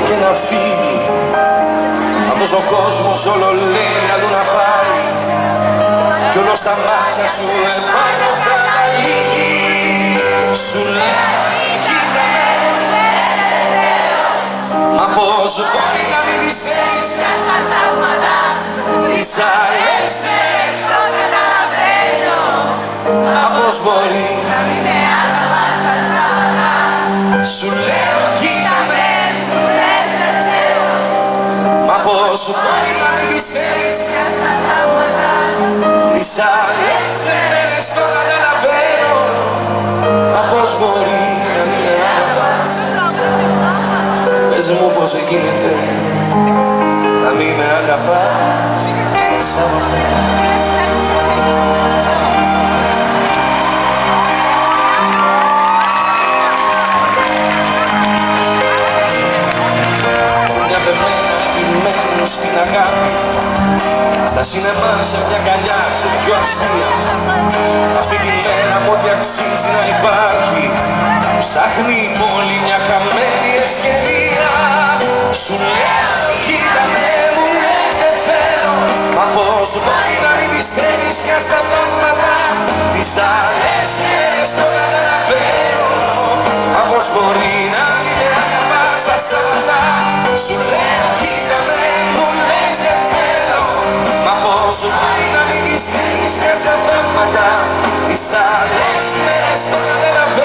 και να φύγει. Αυτός ο κόσμος όλο λέει αλλού να πάει κι όλο στα μάτια σου επάνω καταλήγει. Σου λέει κοίτα με, μα πώς μπορεί να μην πιστεύεις στα θαύματα τις άλλες μέρες το καταλαβαίνω. Μα πώς μπορεί να μην με αγαπάς τα Σάββατα. Σου λέω κοίτα με, μου λες δεν θέλω. Μα πώς μπορεί να μην πιστεύεις στα θαύματα τις άλλες μέρες το καταλαβαίνω. Μα πώς μπορεί να μην με αγαπάς. Πες μου πώς γίνεται να μην με αγαπάς. Μια δεμένα επιμένω στην αγάπη, στα σινεμά σε μια καλιά, σε δυο αστεία. Αυτή τη μέρα που ό,τι αξίζει να υπάρχει, ψάχνει η πόλη μια χαμένη ευκαιρία. Σου λέω κοίτα με, μου λες δεν θέλω. Μα πώς μπορεί να μην πιστεύεις πια στα θαύματα τις άλλες μέρες το καταλαβαίνω. Μα πώς μπορεί να μην με αγαπάς τα Σάββατα. Σου λέω κοίτα με, μου λες δεν θέλω. Μα πώς μπορεί να μην πιστεύεις πια στα θαύματα τις άλλες μέρες το καταλαβαίνω.